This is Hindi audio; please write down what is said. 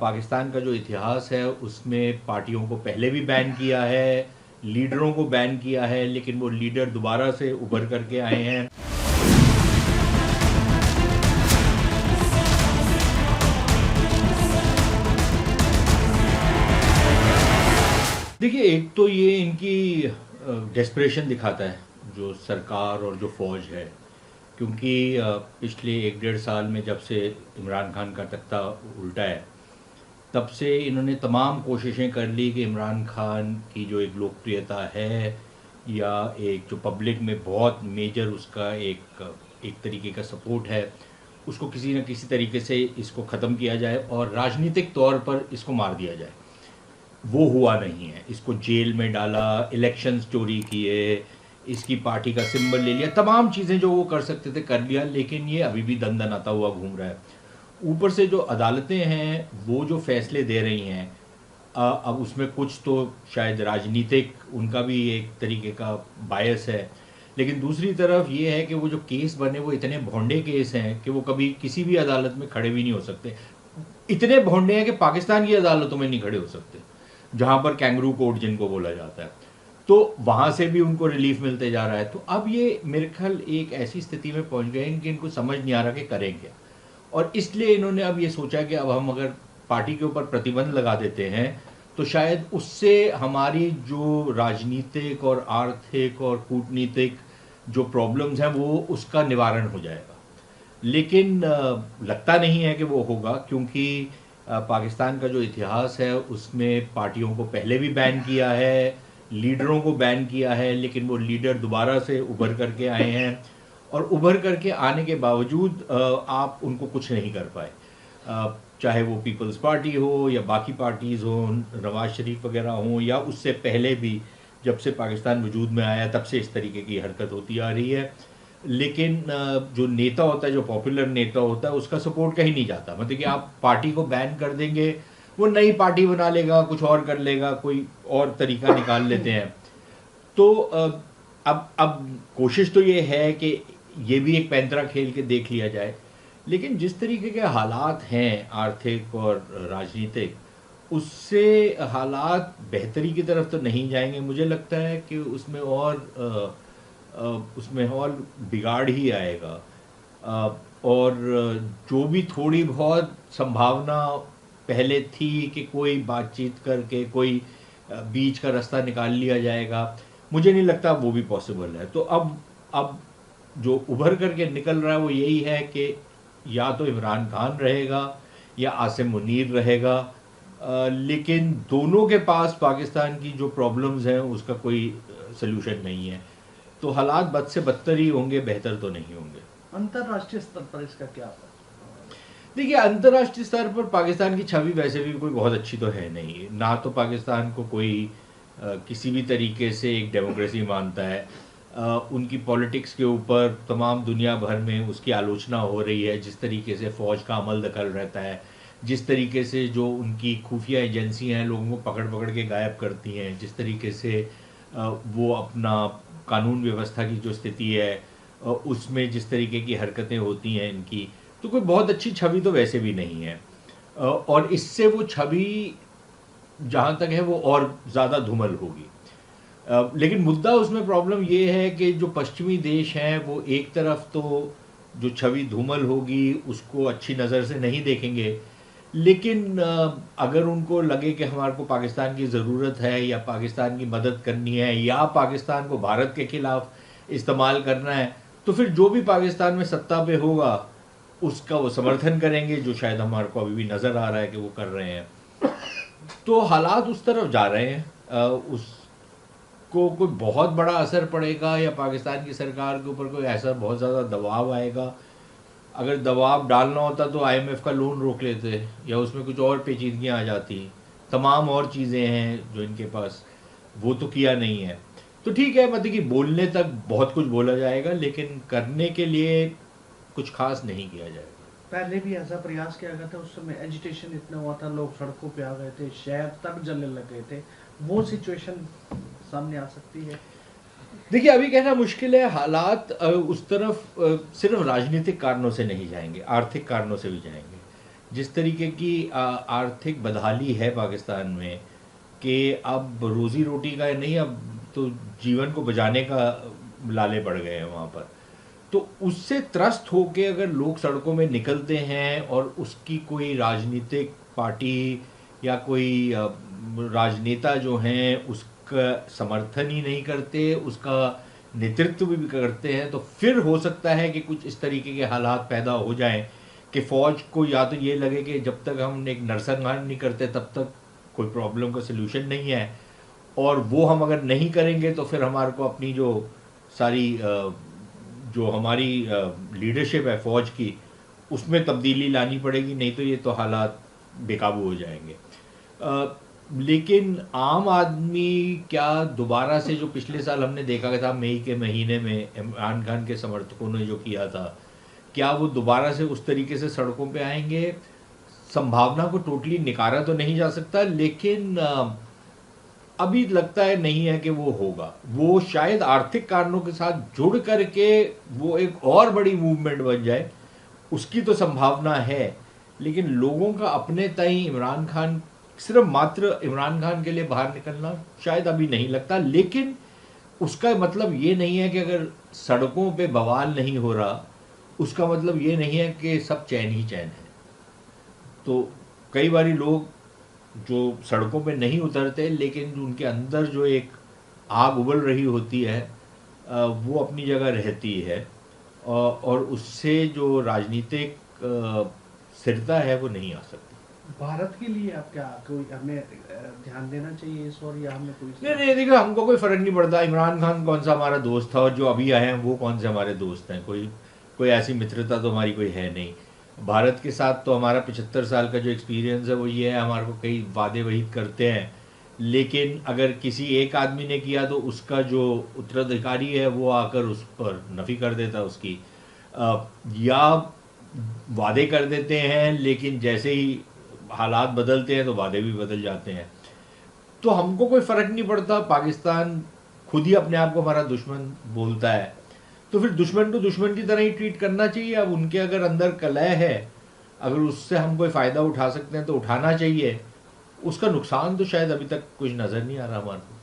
पाकिस्तान का जो इतिहास है उसमें पार्टियों को पहले भी बैन किया है, लीडरों को बैन किया है, लेकिन वो लीडर दोबारा से उभर करके आए हैं। देखिए, एक तो ये इनकी डेस्परेशन दिखाता है जो सरकार और जो फौज है, क्योंकि पिछले 1-1.5 साल में जब से इमरान खान का तख्ता उल्टा है, तब से इन्होंने तमाम कोशिशें कर ली कि इमरान खान की जो एक लोकप्रियता है या एक जो पब्लिक में बहुत मेजर उसका एक तरीके का सपोर्ट है, उसको किसी न किसी तरीके से इसको ख़त्म किया जाए और राजनीतिक तौर पर इसको मार दिया जाए। वो हुआ नहीं है। इसको जेल में डाला, इलेक्शंस चोरी किए, इसकी पार्टी का सिंबल ले लिया, तमाम चीज़ें जो वो कर सकते थे कर लिया, लेकिन ये अभी भी दंदनाता हुआ घूम रहा है। ऊपर से जो अदालतें हैं वो जो फैसले दे रही हैं, अब उसमें कुछ तो शायद राजनीतिक उनका भी एक तरीके का बायस है, लेकिन दूसरी तरफ ये है कि वो जो केस बने वो इतने भोंडे केस हैं कि वो कभी किसी भी अदालत में खड़े भी नहीं हो सकते। इतने भोंडे हैं कि पाकिस्तान की अदालतों में नहीं खड़े हो सकते, जहाँ पर कैंगरू कोर्ट जिनको बोला जाता है, तो वहाँ से भी उनको रिलीफ मिलते जा रहा है। तो अब ये मेरे ख्याल एक ऐसी स्थिति में पहुँच गए हैं कि इनको समझ नहीं आ रहा कि करें क्या, और इसलिए इन्होंने अब ये सोचा कि अब हम अगर पार्टी के ऊपर प्रतिबंध लगा देते हैं तो शायद उससे हमारी जो राजनीतिक और आर्थिक और कूटनीतिक जो प्रॉब्लम्स हैं वो उसका निवारण हो जाएगा। लेकिन लगता नहीं है कि वो होगा, क्योंकि पाकिस्तान का जो इतिहास है उसमें पार्टियों को पहले भी बैन किया है, लीडरों को बैन किया है, लेकिन वो लीडर दोबारा से उभर करके आए हैं, और उभर करके आने के बावजूद आप उनको कुछ नहीं कर पाए। चाहे वो पीपल्स पार्टी हो या बाकी पार्टीज़ हों, नवाज शरीफ वगैरह हों, या उससे पहले भी जब से पाकिस्तान वजूद में आया तब से इस तरीके की हरकत होती आ रही है। लेकिन जो नेता होता है, जो पॉपुलर नेता होता है, उसका सपोर्ट कहीं नहीं जाता। मतलब कि आप पार्टी को बैन कर देंगे, वो नई पार्टी बना लेगा, कुछ और कर लेगा, कोई और तरीका निकाल लेते हैं। तो अब कोशिश तो ये है कि ये भी एक पैंतरा खेल के देख लिया जाए, लेकिन जिस तरीके के हालात हैं आर्थिक और राजनीतिक, उससे हालात बेहतरी की तरफ तो नहीं जाएंगे। मुझे लगता है कि उसमें और बिगाड़ ही आएगा, और जो भी थोड़ी बहुत संभावना पहले थी कि कोई बातचीत करके कोई बीच का रास्ता निकाल लिया जाएगा, मुझे नहीं लगता वो भी पॉसिबल है। तो अब जो उभर करके निकल रहा है वो यही है कि या तो इमरान खान रहेगा या आसिम मुनीर रहेगा, लेकिन दोनों के पास पाकिस्तान की जो प्रॉब्लम्स हैं उसका कोई सल्यूशन नहीं है। तो हालात बद से बदतर ही होंगे, बेहतर तो नहीं होंगे। अंतर्राष्ट्रीय स्तर पर इसका क्या असर? देखिए, अंतर्राष्ट्रीय स्तर पर पाकिस्तान की छवि वैसे भी कोई बहुत अच्छी तो है नहीं। ना तो पाकिस्तान को कोई किसी भी तरीके से एक डेमोक्रेसी मानता है। उनकी पॉलिटिक्स के ऊपर तमाम दुनिया भर में उसकी आलोचना हो रही है, जिस तरीके से फ़ौज का अमल दखल रहता है, जिस तरीके से जो उनकी खुफिया एजेंसियां हैं लोगों को पकड़ पकड़ के गायब करती हैं, जिस तरीके से वो अपना कानून व्यवस्था की जो स्थिति है उसमें जिस तरीके की हरकतें होती हैं इनकी, तो कोई बहुत अच्छी छवि तो वैसे भी नहीं है। और इससे वो छवि जहाँ तक है वो और ज़्यादा धूमल होगी। लेकिन मुद्दा उसमें प्रॉब्लम ये है कि जो पश्चिमी देश हैं वो एक तरफ तो जो छवि धूमल होगी उसको अच्छी नज़र से नहीं देखेंगे, लेकिन अगर उनको लगे कि हमारे को पाकिस्तान की ज़रूरत है या पाकिस्तान की मदद करनी है या पाकिस्तान को भारत के ख़िलाफ़ इस्तेमाल करना है, तो फिर जो भी पाकिस्तान में सत्ता पे होगा उसका वो समर्थन करेंगे, जो शायद हमारे को अभी भी नज़र आ रहा है कि वो कर रहे हैं। तो हालात उस तरफ जा रहे हैं। उसको कोई बहुत बड़ा असर पड़ेगा या पाकिस्तान की सरकार के ऊपर कोई ऐसा बहुत ज़्यादा दबाव आएगा? अगर दबाव डालना होता तो IMF का लोन रोक लेते, या उसमें कुछ और पेचीदगियाँ आ जाती। तमाम और चीज़ें हैं जो इनके पास, वो तो किया नहीं है। तो ठीक है, मतलब कि बोलने तक बहुत कुछ बोला जाएगा, लेकिन करने के लिए कुछ खास नहीं किया जाएगा। पहले भी ऐसा प्रयास किया गया था, उस समय एजिटेशन इतना हुआ था, लोग सड़कों पे आ गए थे, शहर तक जलने लग गए थे। वो सिचुएशन सामने आ सकती है? देखिए, अभी कहना मुश्किल है। हालात उस तरफ सिर्फ राजनीतिक कारणों से नहीं जाएंगे, आर्थिक कारणों से भी जाएंगे, जिस तरीके की आर्थिक बदहाली है पाकिस्तान में, कि अब रोजी रोटी का नहीं, अब तो जीवन को बचाने का लाले पड़ गए हैं वहाँ पर। तो उससे त्रस्त होके अगर लोग सड़कों में निकलते हैं और उसकी कोई राजनीतिक पार्टी या कोई राजनेता जो हैं उसका समर्थन ही नहीं करते, उसका नेतृत्व भी करते हैं, तो फिर हो सकता है कि कुछ इस तरीके के हालात पैदा हो जाएं कि फ़ौज को या तो ये लगे कि जब तक हम एक नरसंहार नहीं करते तब तक कोई प्रॉब्लम का सलूशन नहीं है, और वो हम अगर नहीं करेंगे तो फिर हमारे को अपनी जो सारी जो हमारी लीडरशिप है फ़ौज की, उसमें तब्दीली लानी पड़ेगी, नहीं तो ये तो हालात बेकाबू हो जाएंगे। लेकिन आम आदमी क्या दोबारा से, जो पिछले साल हमने देखा था मई के महीने में इमरान खान के समर्थकों ने जो किया था, क्या वो दोबारा से उस तरीके से सड़कों पे आएंगे? संभावना को टोटली निकारा तो नहीं जा सकता, लेकिन अभी लगता है नहीं है कि वो होगा। वो शायद आर्थिक कारणों के साथ जुड़ करके वो एक और बड़ी मूवमेंट बन जाए, उसकी तो संभावना है, लेकिन लोगों का अपने तय इमरान खान, सिर्फ मात्र इमरान खान के लिए बाहर निकलना शायद अभी नहीं लगता। लेकिन उसका मतलब ये नहीं है कि अगर सड़कों पे बवाल नहीं हो रहा, उसका मतलब ये नहीं है कि सब चैन ही चैन है। तो कई बारी लोग जो सड़कों पे नहीं उतरते, लेकिन उनके अंदर जो एक आग उबल रही होती है, वो अपनी जगह रहती है, और उससे जो राजनीतिक स्थिरता है वो नहीं आ सकती। भारत के लिए आप क्या कोई हमें ध्यान देना चाहिए इस और, या हमें कोई नहीं, देखिए हमको कोई फर्क नहीं पड़ता इमरान खान कौन सा हमारा दोस्त था, और जो अभी आए हैं वो कौन से हमारे दोस्त हैं। कोई ऐसी मित्रता तो हमारी कोई है नहीं। भारत के साथ तो हमारा 75 साल का जो एक्सपीरियंस है वो ये है, हमारे को कई वादे वहीद करते हैं, लेकिन अगर किसी एक आदमी ने किया तो उसका जो उत्तराधिकारी है वो आकर उस पर नफ़ी कर देता है उसकी, या वादे कर देते हैं, लेकिन जैसे ही हालात बदलते हैं तो वादे भी बदल जाते हैं। तो हमको कोई फ़र्क नहीं पड़ता। पाकिस्तान खुद ही अपने आप को हमारा दुश्मन बोलता है, तो फिर दुश्मन को दुश्मन की तरह ही ट्रीट करना चाहिए। अब उनके अगर अंदर कलह है, अगर उससे हम कोई फ़ायदा उठा सकते हैं तो उठाना चाहिए। उसका नुकसान तो शायद अभी तक कुछ नज़र नहीं आ रहा हमारे को।